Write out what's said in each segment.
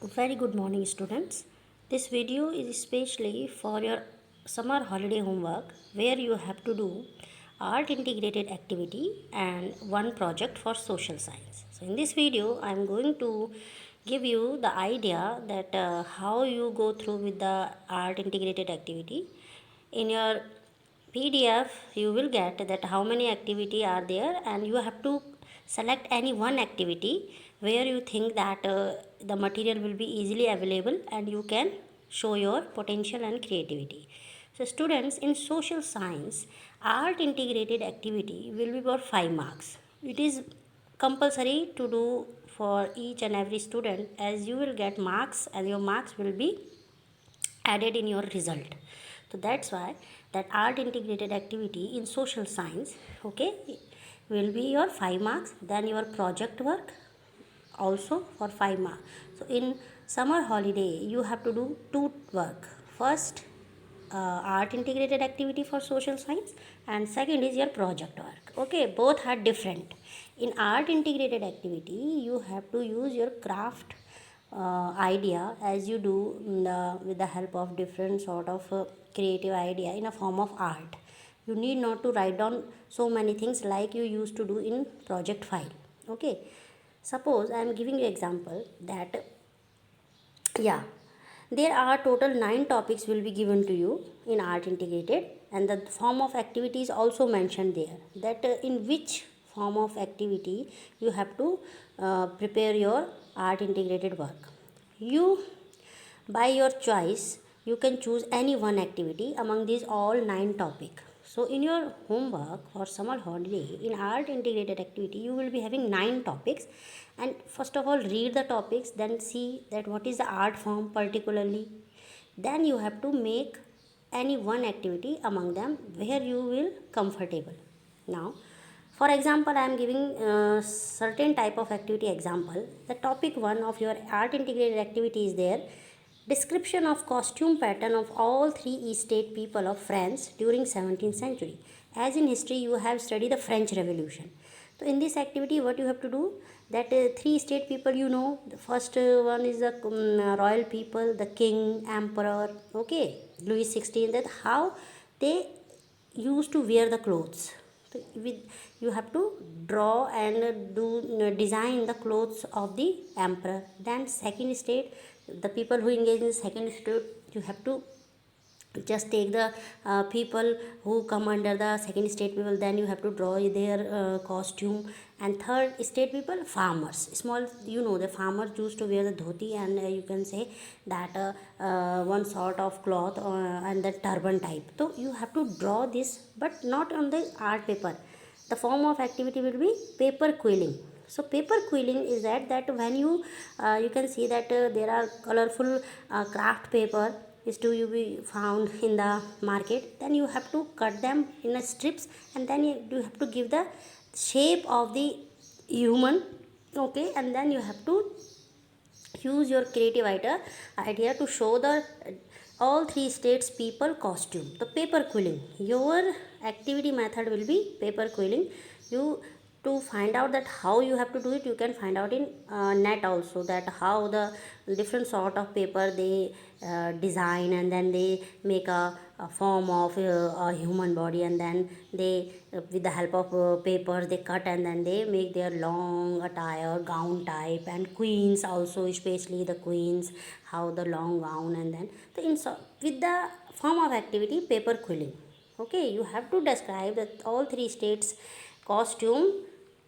Very good morning, students. This video is especially for your summer holiday homework where you have to do art integrated activity and one project for social science. So, in this video, I am going to give you the idea that how you go through with the art integrated activity. In your PDF, you will get that how many activity are there, and you have to select any one activity where you think that the material will be easily available and you can show your potential and creativity. So students, in social science, art integrated activity will be for 5 marks. It is compulsory to do for each and every student, as you will get marks and your marks will be added in your result. So that's why that art integrated activity in social science, okay, will be your 5 marks. Then your project work also for 5 marks. So in summer holiday you have to do two work. First, art integrated activity for social science, and second is your project work. Okay, both are different. In art integrated activity you have to use your craft idea, as you do with the help of different sort of creative idea in a form of art. You need not to write down so many things like you used to do in project file. Okay, suppose I am giving you example that, yeah, there are total 9 topics will be given to you in art integrated, and the form of activity is also mentioned there, that in which form of activity you have to prepare your art integrated work. You, by your choice, you can choose any one activity among these all 9 topic. So in your homework for summer holiday in art integrated activity you will be having 9 topics, and first of all read the topics, then see that what is the art form particularly, then you have to make any one activity among them where you will comfortable. Now, for example, I am giving certain type of activity example. The topic 1 of your art integrated activity is there: description of costume pattern of all three estate people of France during 17th century. As in history you have studied the French Revolution. So in this activity what you have to do, that three state people, you know, the first one is the royal people, the king, emperor, okay, Louis 16, that how they used to wear the clothes. So with, you have to draw and do design the clothes of the emperor. Then second state, the people who engage in second state, you have to just take the people who come under the second state people, then you have to draw their costume. And third state people, farmers, small, you know, the farmers used to wear the dhoti, and you can say that one sort of cloth and the turban type. So you have to draw this, but not on the art paper. The form of activity will be paper quilling. So paper quilling is that when you can see that there are colorful craft paper is to you be found in the market, then you have to cut them in a strips, and then you have to give the shape of the human. Okay, and then you have to use your creative idea to show the all three states people costume. The paper quilling, your activity method will be paper quilling. You, to find out that how you have to do it, you can find out in net also, that how the different sort of paper they design, and then they make a form of a human body, and then they with the help of papers they cut, and then they make their long attire, gown type, and queens also, especially the queens, how the long gown, and then the with the form of activity paper quilling. Okay, you have to describe that all three states costume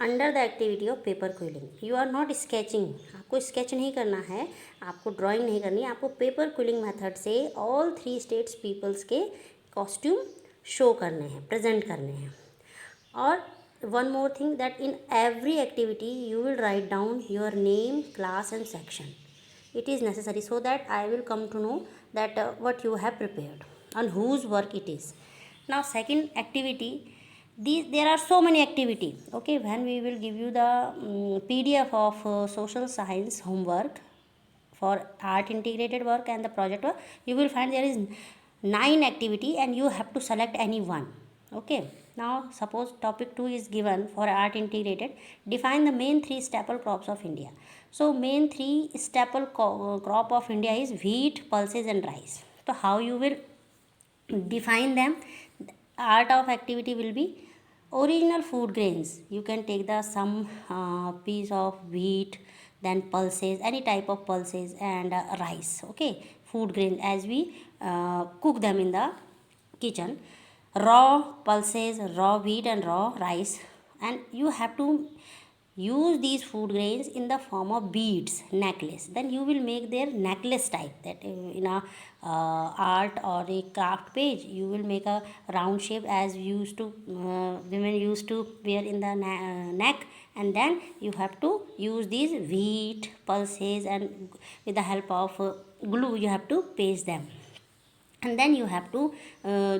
under the activity of paper quilling. You are not sketching, आपको sketch नहीं करना है, आपको drawing नहीं करनी है, आपको paper quilling method से ऑल थ्री स्टेट्स पीपल्स के कॉस्ट्यूम शो करने हैं, प्रेजेंट करने हैं. और one more thing, that in every activity you will write down your name, class and section. It is necessary so that I will come to know that what you have prepared and whose work it is. Now second activity, these there are so many activity. Okay, when we will give you the PDF of social science homework for art integrated work and the project work, you will find there is 9 activity and you have to select any one. Okay, Now suppose topic 2 is given for art integrated. Define the main three staple crops of India. So main three staple crop of India is wheat, pulses and rice. So how you will define them? The art of activity will be original food grains. You can take the some piece of wheat, then pulses, any type of pulses, and rice. Okay, food grains as we cook them in the kitchen. Raw pulses, raw wheat and raw rice, and you have to use these food grains in the form of beads, necklace. Then you will make their necklace type, that in a art or a craft page you will make a round shape as used to women used to wear in the neck, and then you have to use these wheat pulses, and with the help of glue you have to paste them, and then you have to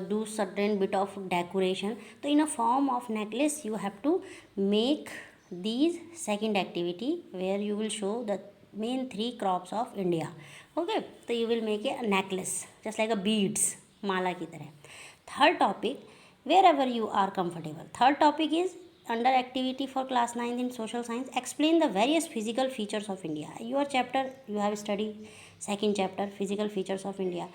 do certain bit of decoration. So in a form of necklace you have to make these second activity, where you will show the main three crops of India. Okay, so you will make a necklace just like a beads, mala ki tarah. Third topic, wherever you are comfortable. Third topic is under activity for class 9 in social science. Explain the various physical features of India. Your chapter you have studied second chapter, physical features of India.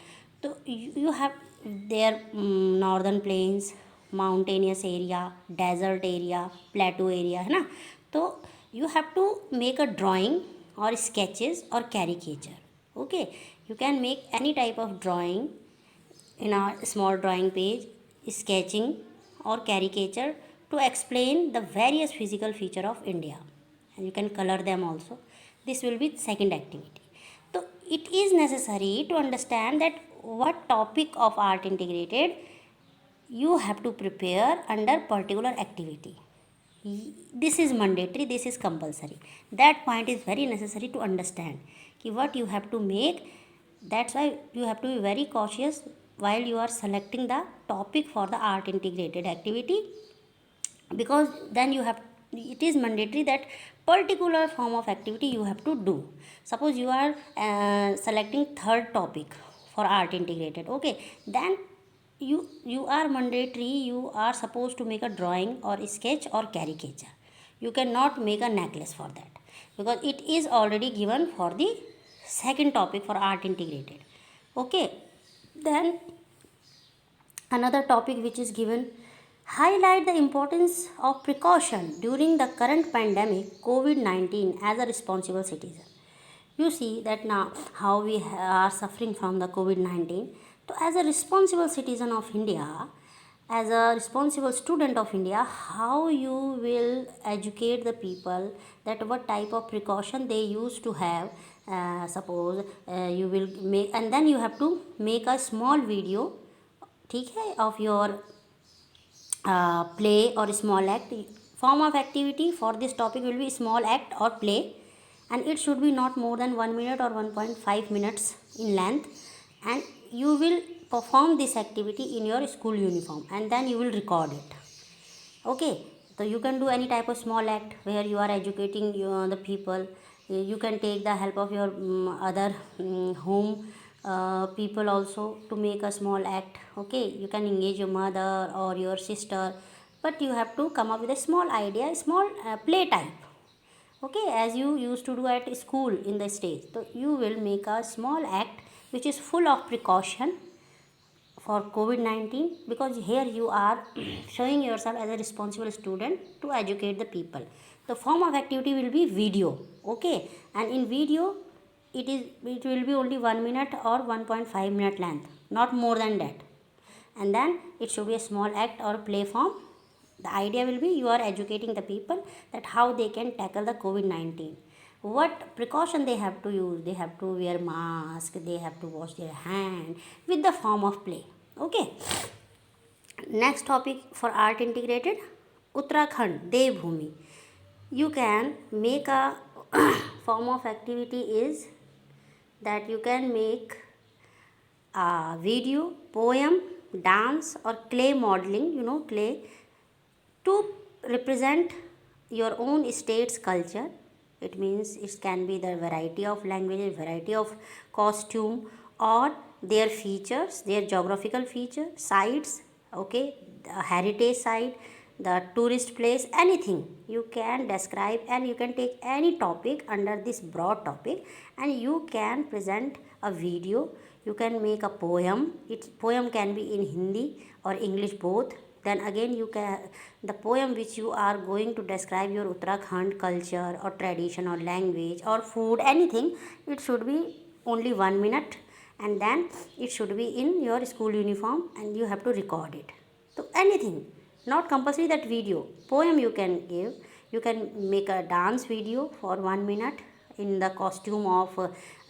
So you have their northern plains, mountainous area, desert area, plateau area, है ना. तो you have to make a drawing or sketches or caricature. Okay, you can make any type of drawing in a small drawing page, sketching or caricature to explain the various physical feature of India, and you can color them also. This will be second activity. So it is necessary to understand that what topic of art integrated you have to prepare under particular activity. This is mandatory, this is compulsory. That point is very necessary to understand कि what you have to make. That's why you have to be very cautious while you are selecting the topic for the art integrated activity, because then you have, it is mandatory that particular form of activity you have to do. Suppose you are selecting third topic for art integrated. Okay, then you are mandatory, you are supposed to make a drawing or sketch or caricature. You cannot make a necklace for that, because it is already given for the second topic for art integrated. Okay, then another topic which is given, highlight the importance of precaution during the current pandemic COVID-19 as a responsible citizen. You see that now how we are suffering from the COVID-19. So as a responsible citizen of India, as a responsible student of India, how you will educate the people that what type of precaution they used to have. Suppose you will make, and then you have to make a small video, ठीक है, of your play or small act. Form of activity for this topic will be small act or play, and it should be not more than 1 minute or 1.5 minutes in length, and you will perform this activity in your school uniform, and then you will record it. Okay, so you can do any type of small act where you are educating the people. You can take the help of your other home people also to make a small act. Okay, you can engage your mother or your sister, but you have to come up with a small idea, small play type. Okay, as you used to do at school in the stage. So you will make a small act which is full of precaution for COVID-19, because here you are showing yourself as a responsible student to educate the people. The form of activity will be video. Okay, and in video it will be only 1 minute or 1.5 minute length, not more than that, and then it should be a small act or play form. The idea will be you are educating the people that how they can tackle the COVID-19, what precaution they have to use. They have to wear mask, they have to wash their hand, with the form of play. Okay, next topic for art integrated, Uttarakhand Devbhoomi. You can make a form of activity is that you can make a video, poem, dance or clay modeling, clay, to represent your own state's culture. It means it can be the variety of languages, variety of costume, or their features, their geographical feature, sites. Okay, the heritage site, the tourist place, anything. You can describe and you can take any topic under this broad topic, and you can present a video. You can make a poem. Its poem can be in Hindi or English both. Then again you can, the poem which you are going to describe your Uttarakhand culture or tradition or language or food, anything, it should be only 1 minute, and then it should be in your school uniform and you have to record it. So anything, not compulsory that video. Poem you can give. You can make a dance video for 1 minute in the costume of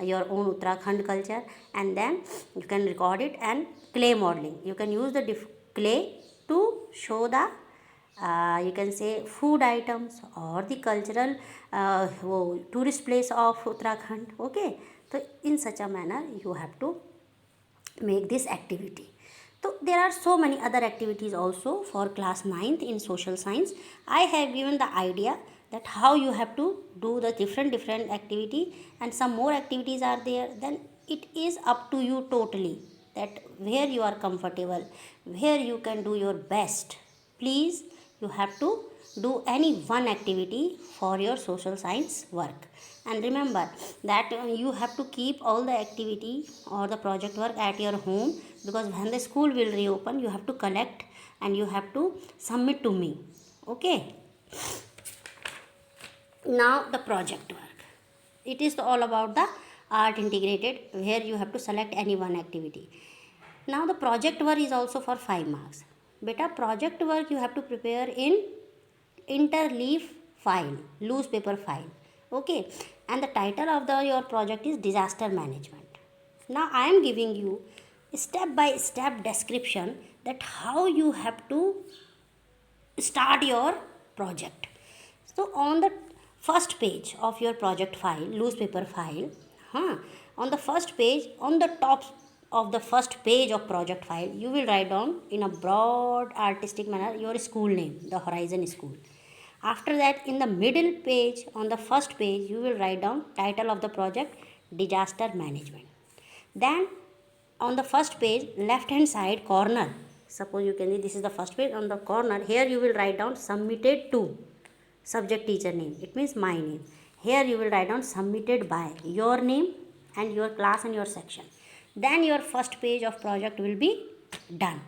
your own Uttarakhand culture, and then you can record it. And clay modeling, you can use the clay to show the you can say food items or the cultural tourist place of Uttarakhand. Okay, so in such a manner you have to make this activity. So there are so many other activities also for class 9th in social science. I have given the idea that how you have to do the different activity, and some more activities are there. Then it is up to you totally that where you are comfortable, where you can do your best. Please, you have to do any one activity for your social science work. And remember that you have to keep all the activity or the project work at your home, because when the school will reopen you have to collect and you have to submit to me. Okay, now the project work, it is all about the art integrated, where you have to select any one activity. Now the project work is also for 5 marks. Beta, project work you have to prepare in interleaf file, loose paper file. Okay, and the title of the your project is disaster management. Now I am giving you step by step description that how you have to start your project. So on the first page of your project file, loose paper file, on the first page, on the top of the first page of project file, you will write down in a broad artistic manner your school name, the Horizon School. After that, in the middle page, on the first page, you will write down title of the project, disaster management. Then on the first page, left hand side corner, suppose you can see this is the first page, on the corner here you will write down submitted to, subject teacher name, it means my name. Here you will write down submitted by, your name and your class and your section. Then your first page of project will be done.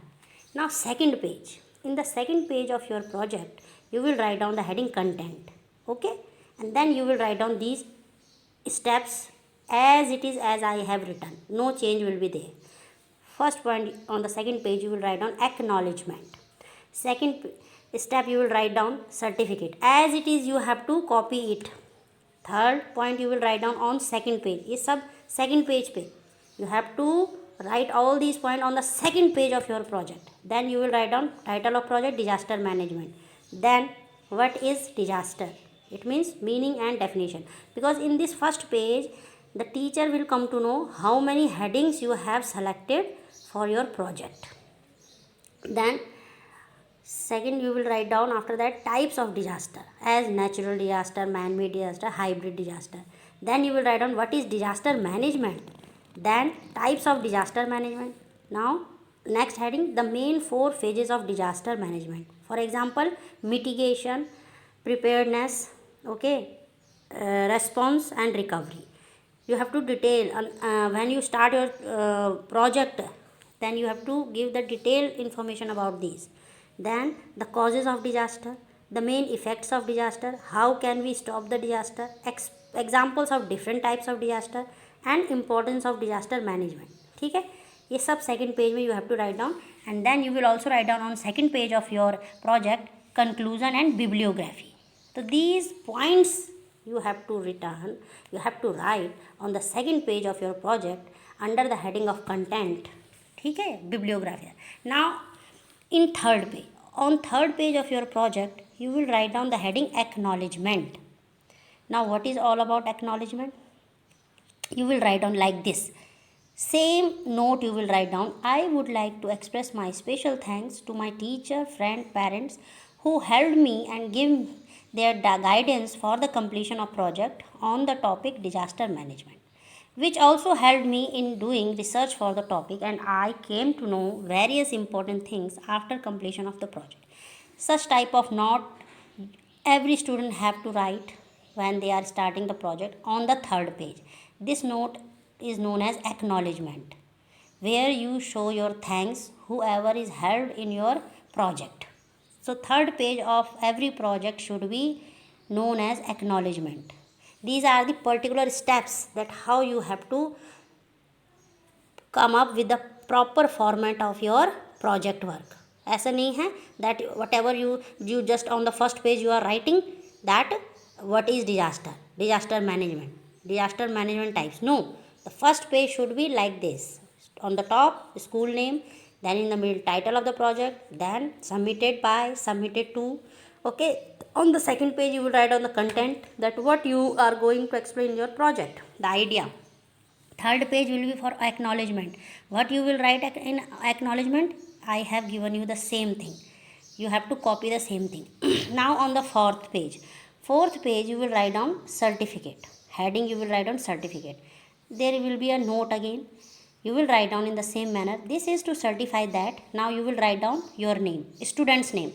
Now second page, in the second page of your project you will write down the heading content. Okay, and then you will write down these steps as it is, as I have written, no change will be there. First point, on the second page you will write down acknowledgement. Second step you will write down certificate, as it is you have to copy it. Third point you will write down on second page, is sub second page pe you have to write all these points on the second page of your project. Then you will write down title of project, disaster management. Then what is disaster, it means meaning and definition, because in this first page the teacher will come to know how many headings you have selected for your project. Then second you will write down after that types of disaster, as natural disaster, man-made disaster, hybrid disaster. Then you will write down what is disaster management, then types of disaster management. Now next heading, the main 4 phases of disaster management. For example, mitigation, preparedness, okay, response and recovery. You have to detail when you start your project, then you have to give the detailed information about these. Then the causes of disaster, the main effects of disaster, how can we stop the disaster, examples of different types of disaster, and importance of disaster management. ठीक है, ये सब second page में you have to write down. And then you will also write down on second page of your project conclusion and bibliography. So these points you have to return, you have to write on the second page of your project under the heading of content. ठीक है, bibliography. Now in third page, on third page of your project you will write down the heading acknowledgement. Now what is all about acknowledgement, you will write down like this. Same note you will write down, I would like to express my special thanks to my teacher, friend, parents who helped me and give their guidance for the completion of project on the topic disaster management. which also helped me in doing research for the topic, and I came to know various important things after completion of the project. Such type of note every student have to write when they are starting the project on the third page. This note is known as acknowledgement, where you show your thanks whoever is helped in your project. So third page of every project should be known as acknowledgement. These are the particular steps that how you have to come up with the proper format of your project work. ऐसा नहीं है that whatever you just on the first page you are writing that what is disaster management types. No, the first page should be like this. On the top school name, then in the middle title of the project, then submitted by, submitted to. Okay, on the second page you will write on the content, that what you are going to explain in your project, the idea. Third page will be for acknowledgement. What you will write in acknowledgement, I have given you the same thing. You have to copy the same thing. Now on the fourth page you will write down certificate. Heading you will write down certificate. There will be a note again. You will write down in the same manner. This is to certify that. Now you will write down your name, student's name.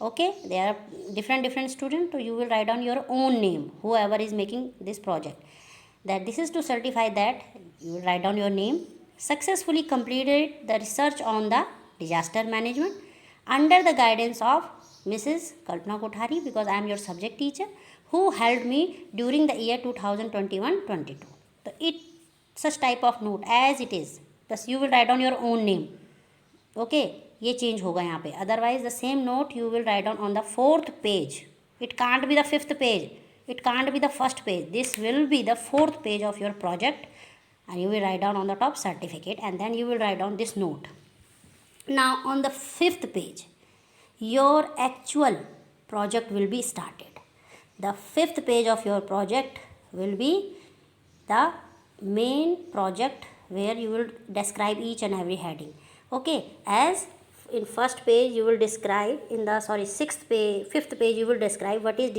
Okay, there are different students, so you will write down your own name, whoever is making this project. That this is to certify that you will write down your name. Successfully completed the research on the disaster management under the guidance of Mrs. Kalpana Kothari, because I am your subject teacher, who helped me during the year 2021-22. So it such type of note as it is, plus you will write down your own name. Okay, ये change होगा यहाँ पे. Otherwise the same note you will write down on the fourth page. It can't be the fifth page, it can't be the first page. This will be the fourth page of your project, and you will write down on the top certificate, and then you will write down this note. Now on the fifth page your actual project will be started. The fifth page of your project will be the main project, where you will describe each and every heading. Okay, as in first page you will describe, in the fifth page you will describe what is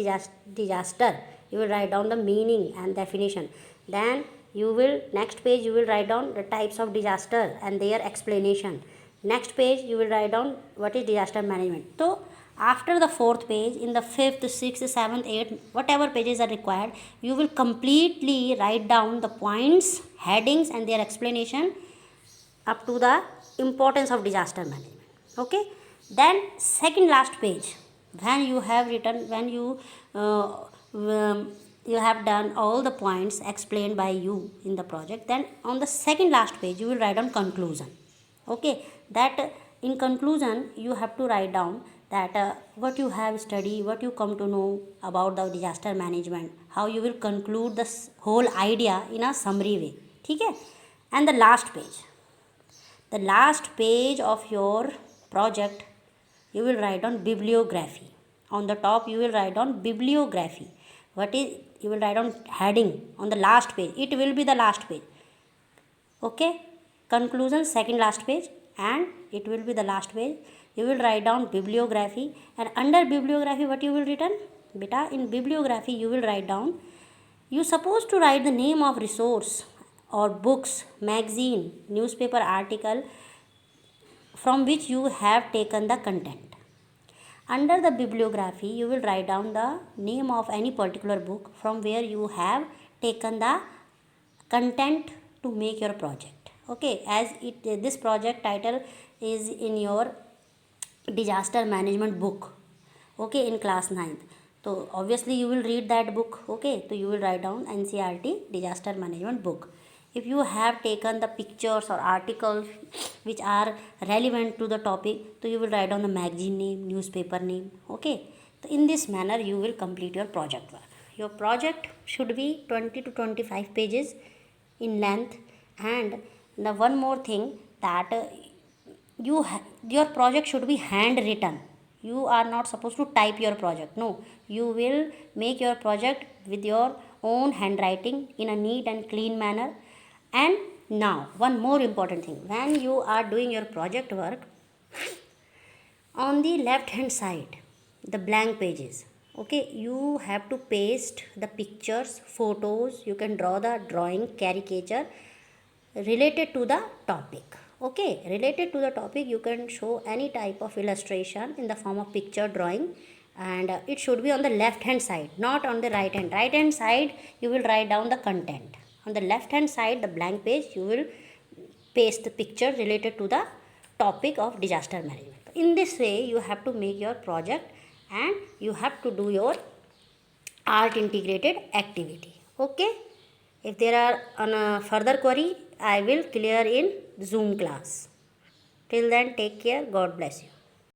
disaster. You will write down the meaning and definition. Then you will next page you will write down the types of disaster and their explanation. Next page you will write down what is disaster management. So after the fourth page, in the fifth, sixth, seventh, eighth, whatever pages are required, you will completely write down the points, headings and their explanation up to the importance of disaster management. Okay, then second last page, when you have written, when you have done all the points explained by you in the project, then on the second last page you will write down conclusion. Okay, that in conclusion you have to write down that what you have studied, what you come to know about the disaster management, how you will conclude this whole idea in a summary way. ठीक है. And the last page of your project you will write down bibliography. On the top you will write down bibliography. What is, you will write down heading on the last page, it will be the last page. Okay, conclusion second last page, and it will be the last page. You will write down bibliography, and under bibliography what you will written, beta, in bibliography you will write down, you supposed to write the name of resource or books, magazine, newspaper article from which you have taken the content. Under the bibliography you will write down the name of any particular book from where you have taken the content to make your project. Okay, as this project title is in your disaster management book, okay, in class 9th, so obviously you will read that book. Okay, so you will write down NCERT disaster management book. If you have taken the pictures or articles which are relevant to the topic, so you will write down the magazine name, newspaper name. Okay, so in this manner you will complete your project work. Your project should be 20 to 25 pages in length. And the one more thing, that your project should be handwritten. You are not supposed to type your project. No, you will make your project with your own handwriting in a neat and clean manner. And now one more important thing, when you are doing your project work, on the left hand side the blank pages, Okay, you have to paste the pictures, photos, you can draw the drawing, caricature related to the topic. Okay, related to the topic you can show any type of illustration in the form of picture, drawing, and it should be on the left hand side, not on the right hand. Right hand side you will write down the content, on the left hand side, the blank page, you will paste the picture related to the topic of disaster management. In this way you have to make your project and you have to do your art integrated activity. Okay, if there are on a further query, I will clear in Zoom class. Till then, take care. God bless you.